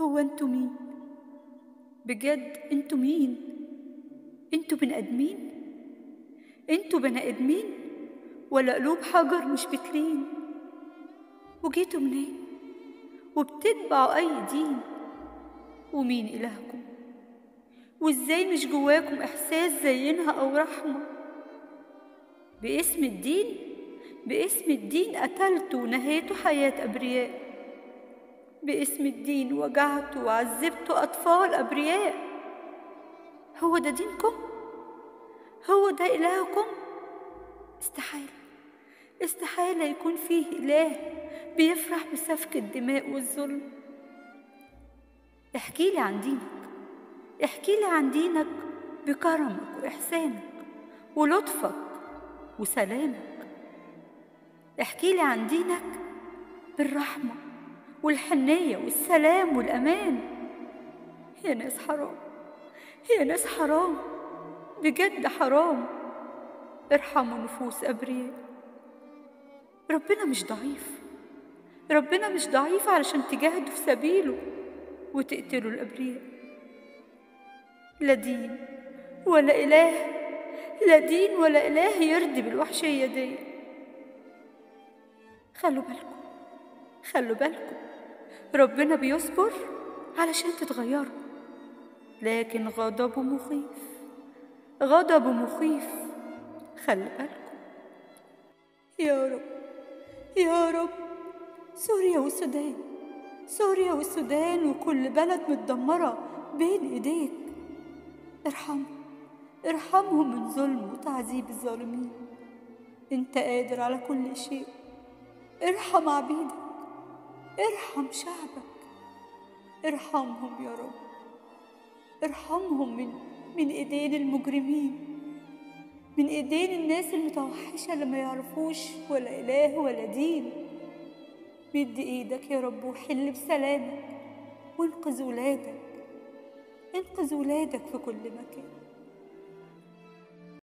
هو انتوا مين؟ بجد انتوا مين؟ انتوا بني ادمين؟ انتوا بني ادمين ولا قلوب حجر مش بتلين؟ وجيتوا منين؟ وبتتبعوا اي دين؟ ومين الهكم؟ وازاي مش جواكم احساس زينها او رحمه؟ باسم الدين، باسم الدين قتلتوا ونهيتوا حياه ابرياء. باسم الدين وجعتوا وعذبتوا اطفال ابرياء. هو ده دينكم؟ هو ده إلهكم؟ استحالة، استحالة يكون فيه إله بيفرح بسفك الدماء والظلم. احكيلي عن دينك، احكيلي عن دينك بكرمك وإحسانك ولطفك وسلامك. احكيلي عن دينك بالرحمة والحنية والسلام والأمان. يا ناس حرام، يا ناس حرام، بجد حرام. ارحموا نفوس أبرياء. ربنا مش ضعيف، ربنا مش ضعيف علشان تجاهدوا في سبيله وتقتلوا الأبرياء. لا دين ولا إله، لا دين ولا إله يرضي بالوحشية دي. خلوا بالكم، خلوا بالكم، ربنا بيصبر علشان تتغيروا، لكن غضبه مخيف، غضبه مخيف. خلوا بالكم. يا رب، يا رب، سوريا والسودان، سوريا والسودان وكل بلد متدمرة بين ايديك. ارحمهم، ارحمهم من ظلم وتعذيب الظالمين. انت قادر على كل شيء. ارحم عبيدك، ارحم شعبك، ارحمهم يا رب. ارحمهم من ايدين المجرمين، من ايدين الناس المتوحشة اللي ما يعرفوش ولا اله ولا دين. مد ايدك يا رب وحل بسلامك وانقذ ولادك، انقذ ولادك في كل مكان.